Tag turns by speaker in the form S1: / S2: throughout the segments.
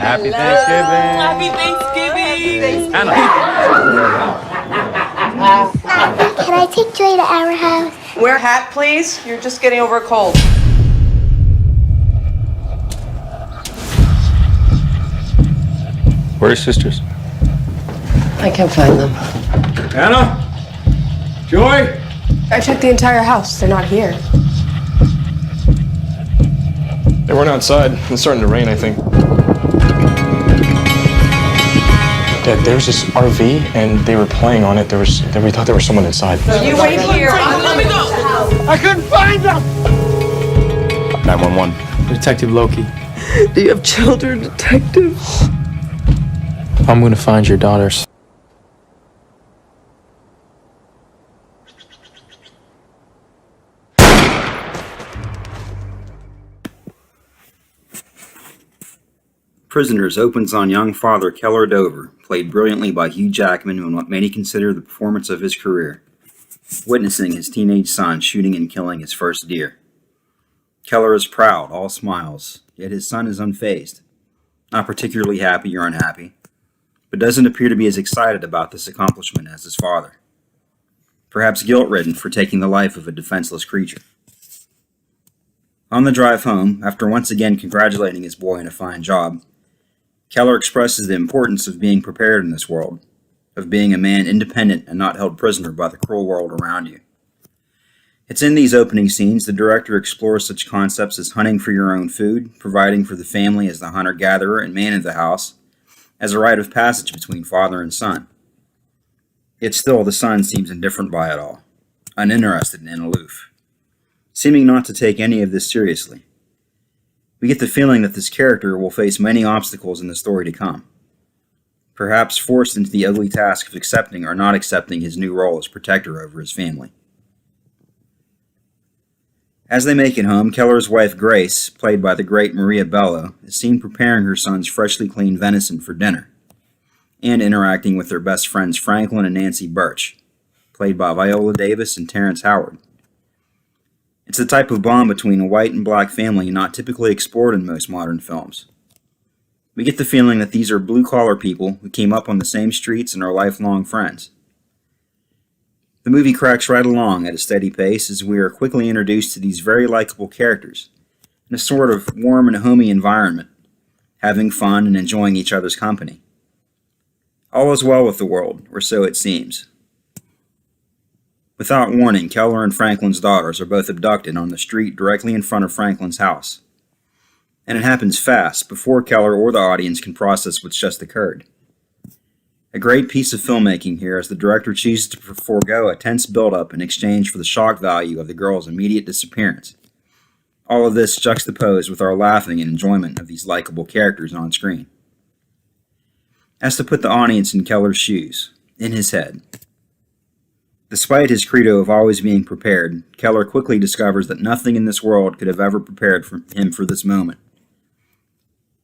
S1: Happy Thanksgiving.
S2: Happy Thanksgiving.
S1: Anna.
S3: Can I take Joy to our house?
S2: Wear a hat, please. You're just getting over a cold.
S1: Where are your sisters?
S4: I can't find them.
S1: Anna? Joy?
S4: I checked the entire house. They're not here.
S5: They weren't outside. It's starting to rain, I think. Dad, there was this RV, and they were playing on it. We thought there was someone inside.
S2: You wait here. Let me go.
S1: I couldn't find them!
S5: 911.
S1: Detective Loki.
S4: Do you have children, Detective?
S1: I'm gonna find your daughters.
S6: Prisoners opens on young father Keller Dover, played brilliantly by Hugh Jackman in what many consider the performance of his career, witnessing his teenage son shooting and killing his first deer. Keller is proud, all smiles, yet his son is unfazed, not particularly happy or unhappy, but doesn't appear to be as excited about this accomplishment as his father, perhaps guilt-ridden for taking the life of a defenseless creature. On the drive home, after once again congratulating his boy on a fine job, Keller expresses the importance of being prepared in this world, of being a man independent and not held prisoner by the cruel world around you. It's in these opening scenes the director explores such concepts as hunting for your own food, providing for the family as the hunter-gatherer and man of the house, as a rite of passage between father and son. Yet still the son seems indifferent by it all, uninterested and aloof, seeming not to take any of this seriously. We get the feeling that this character will face many obstacles in the story to come, perhaps forced into the ugly task of accepting or not accepting his new role as protector over his family. As they make it home, Keller's wife Grace, played by the great Maria Bello, is seen preparing her son's freshly cleaned venison for dinner, and interacting with their best friends Franklin and Nancy Birch, played by Viola Davis and Terrence Howard. It's the type of bond between a white and black family not typically explored in most modern films. We get the feeling that these are blue-collar people who came up on the same streets and are lifelong friends. The movie cracks right along at a steady pace as we are quickly introduced to these very likable characters in a sort of warm and homey environment, having fun and enjoying each other's company. All is well with the world, or so it seems. Without warning, Keller and Franklin's daughters are both abducted on the street directly in front of Franklin's house. And it happens fast, before Keller or the audience can process what's just occurred. A great piece of filmmaking here as the director chooses to forego a tense build-up in exchange for the shock value of the girl's immediate disappearance. All of this juxtaposed with our laughing and enjoyment of these likable characters on screen. As to put the audience in Keller's shoes, in his head. Despite his credo of always being prepared, Keller quickly discovers that nothing in this world could have ever prepared him for this moment.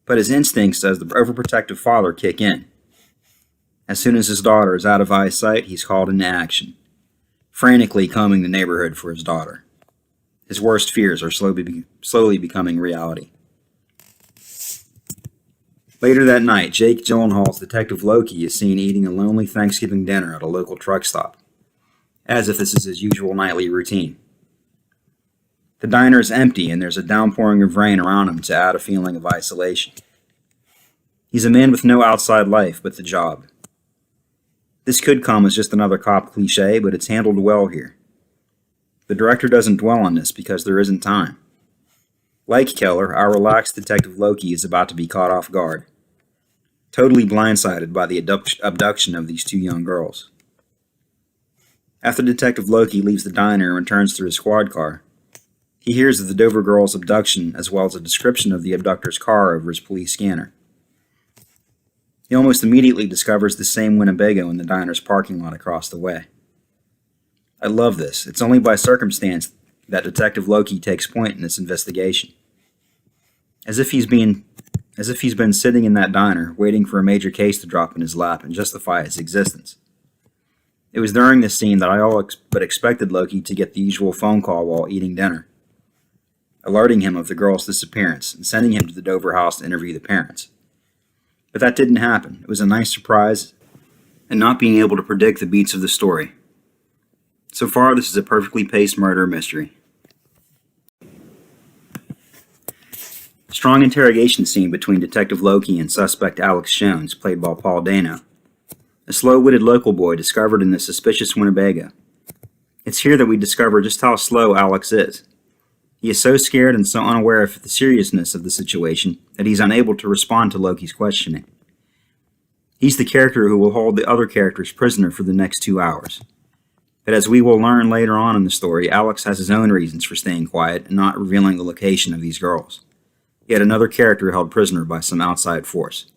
S6: But his instincts as the overprotective father kick in. As soon as his daughter is out of eyesight, he's called into action, frantically combing the neighborhood for his daughter. His worst fears are slowly becoming reality. Later that night, Jake Gyllenhaal's Detective Loki is seen eating a lonely Thanksgiving dinner at a local truck stop, as if this is his usual nightly routine. The diner is empty and there's a downpouring of rain around him to add a feeling of isolation. He's a man with no outside life but the job. This could come as just another cop cliche, but it's handled well here. The director doesn't dwell on this because there isn't time. Like Keller, our relaxed Detective Loki is about to be caught off guard, totally blindsided by the abduction of these two young girls. After Detective Loki leaves the diner and returns to his squad car, he hears of the Dover girls' abduction as well as a description of the abductor's car over his police scanner. He almost immediately discovers the same Winnebago in the diner's parking lot across the way. I love this. It's only by circumstance that Detective Loki takes point in this investigation. As if he's been sitting in that diner, waiting for a major case to drop in his lap and justify his existence. It was during this scene that I all but expected Loki to get the usual phone call while eating dinner, alerting him of the girl's disappearance and sending him to the Dover house to interview the parents. But that didn't happen. It was a nice surprise, and not being able to predict the beats of the story. So far, this is a perfectly paced murder mystery. Strong interrogation scene between Detective Loki and suspect Alex Jones, played by Paul Dano, a slow-witted local boy discovered in the suspicious Winnebago. It's here that we discover just how slow Alex is. He is so scared and so unaware of the seriousness of the situation that he's unable to respond to Loki's questioning. He's the character who will hold the other characters prisoner for the next 2 hours. But as we will learn later on in the story, Alex has his own reasons for staying quiet and not revealing the location of these girls. Yet another character held prisoner by some outside force.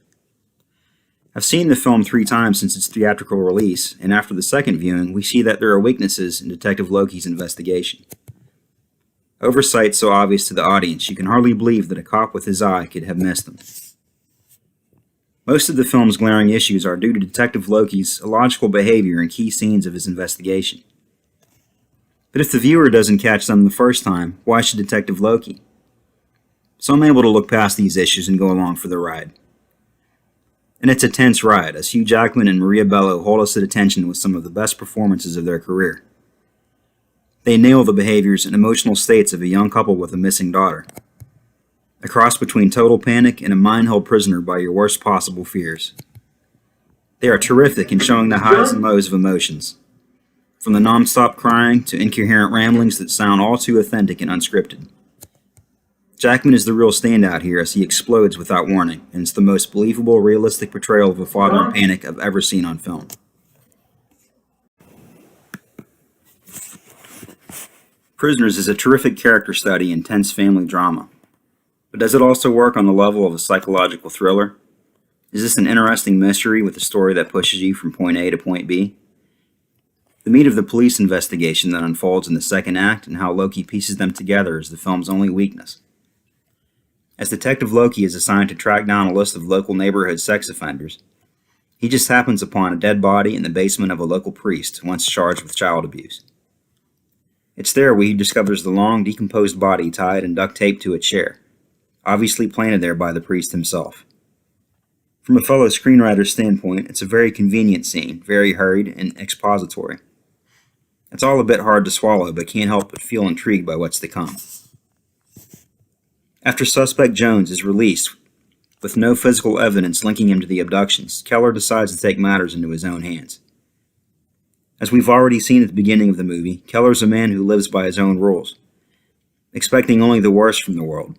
S6: I've seen the film 3 times since its theatrical release, and after the second viewing, we see that there are weaknesses in Detective Loki's investigation. Oversight so obvious to the audience, you can hardly believe that a cop with his eye could have missed them. Most of the film's glaring issues are due to Detective Loki's illogical behavior in key scenes of his investigation. But if the viewer doesn't catch them the first time, why should Detective Loki? So I'm able to look past these issues and go along for the ride. And it's a tense ride, as Hugh Jackman and Maria Bello hold us at attention with some of the best performances of their career. They nail the behaviors and emotional states of a young couple with a missing daughter. A cross between total panic and a mind held prisoner by your worst possible fears. They are terrific in showing the highs and lows of emotions, from the non-stop crying to incoherent ramblings that sound all too authentic and unscripted. Jackman is the real standout here as he explodes without warning, and it's the most believable, realistic portrayal of a father in panic I've ever seen on film. Prisoners is a terrific character study and tense family drama. But does it also work on the level of a psychological thriller? Is this an interesting mystery with a story that pushes you from point A to point B? The meat of the police investigation that unfolds in the second act and how Loki pieces them together is the film's only weakness. As Detective Loki is assigned to track down a list of local neighborhood sex offenders, he just happens upon a dead body in the basement of a local priest once charged with child abuse. It's there where he discovers the long, decomposed body tied and duct taped to a chair, obviously planted there by the priest himself. From a fellow screenwriter's standpoint, it's a very convenient scene, very hurried and expository. It's all a bit hard to swallow, but can't help but feel intrigued by what's to come. After suspect Jones is released, with no physical evidence linking him to the abductions, Keller decides to take matters into his own hands. As we've already seen at the beginning of the movie, Keller's a man who lives by his own rules, expecting only the worst from the world.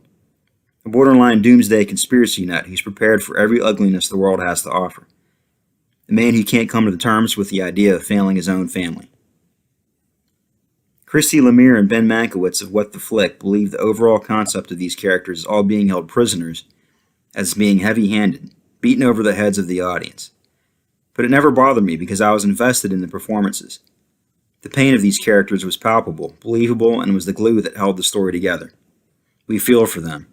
S6: A borderline doomsday conspiracy nut who's prepared for every ugliness the world has to offer. A man who can't come to terms with the idea of failing his own family. Christy Lemire and Ben Mankiewicz of What the Flick believe the overall concept of these characters all being held prisoners as being heavy-handed, beaten over the heads of the audience. But it never bothered me because I was invested in the performances. The pain of these characters was palpable, believable, and was the glue that held the story together. We feel for them.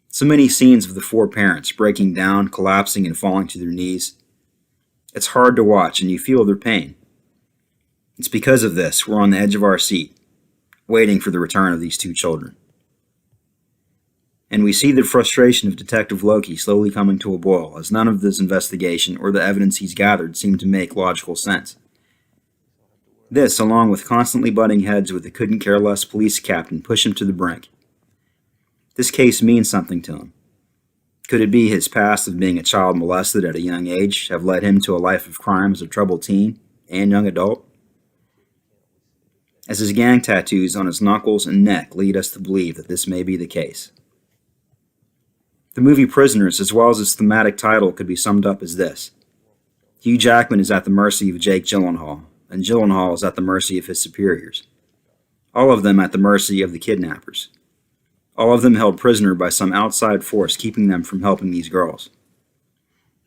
S6: So many scenes of the 4 parents breaking down, collapsing, and falling to their knees. It's hard to watch, and you feel their pain. It's because of this we're on the edge of our seat, waiting for the return of these 2 children. And we see the frustration of Detective Loki slowly coming to a boil, as none of this investigation or the evidence he's gathered seem to make logical sense. This, along with constantly butting heads with the couldn't-care-less police captain, push him to the brink. This case means something to him. Could it be his past of being a child molested at a young age have led him to a life of crime as a troubled teen and young adult? As his gang tattoos on his knuckles and neck lead us to believe that this may be the case. The movie Prisoners, as well as its thematic title, could be summed up as this. Hugh Jackman is at the mercy of Jake Gyllenhaal, and Gyllenhaal is at the mercy of his superiors. All of them at the mercy of the kidnappers. All of them held prisoner by some outside force keeping them from helping these girls.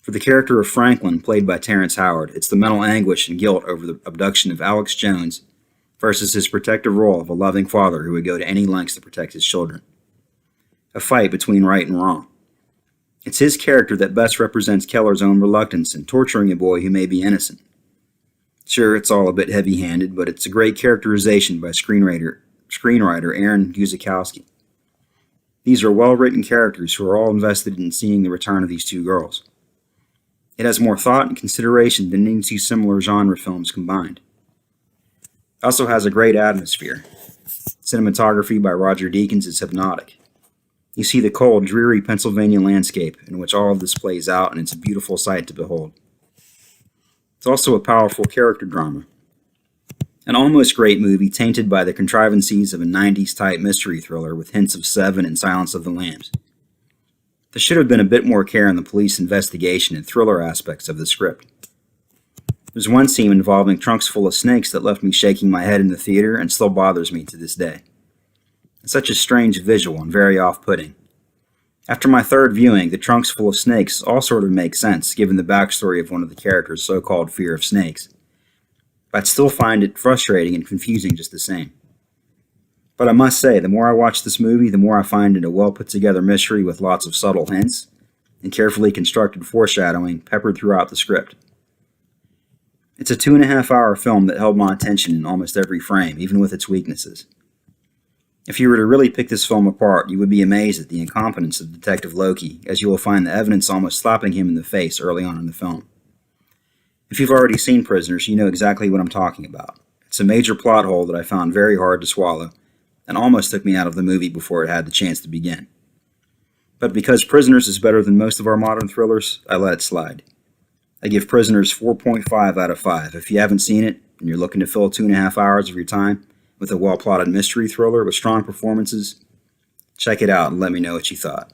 S6: For the character of Franklin, played by Terrence Howard, it's the mental anguish and guilt over the abduction of Alex Jones versus his protective role of a loving father who would go to any lengths to protect his children. A fight between right and wrong. It's his character that best represents Keller's own reluctance in torturing a boy who may be innocent. Sure, it's all a bit heavy-handed, but it's a great characterization by screenwriter Aaron Guzikowski. These are well-written characters who are all invested in seeing the return of these 2 girls. It has more thought and consideration than any two similar genre films combined. It also has a great atmosphere. Cinematography by Roger Deakins is hypnotic. You see the cold, dreary Pennsylvania landscape in which all of this plays out, and it's a beautiful sight to behold. It's also a powerful character drama. An almost great movie tainted by the contrivances of a 90s-type mystery thriller with hints of Seven and Silence of the Lambs. There should have been a bit more care in the police investigation and thriller aspects of the script. There's one scene involving trunks full of snakes that left me shaking my head in the theater and still bothers me to this day. It's such a strange visual and very off-putting. After my third viewing, the trunks full of snakes all sort of make sense given the backstory of one of the characters' so-called fear of snakes. But I'd still find it frustrating and confusing just the same. But I must say, the more I watch this movie, the more I find it a well-put-together mystery with lots of subtle hints and carefully constructed foreshadowing peppered throughout the script. It's a 2.5-hour film that held my attention in almost every frame, even with its weaknesses. If you were to really pick this film apart, you would be amazed at the incompetence of Detective Loki, as you will find the evidence almost slapping him in the face early on in the film. If you've already seen Prisoners, you know exactly what I'm talking about. It's a major plot hole that I found very hard to swallow, and almost took me out of the movie before it had the chance to begin. But because Prisoners is better than most of our modern thrillers, I let it slide. I give Prisoners 4.5 out of 5. If you haven't seen it, and you're looking to fill 2.5 hours of your time with a well-plotted mystery thriller with strong performances, check it out and let me know what you thought.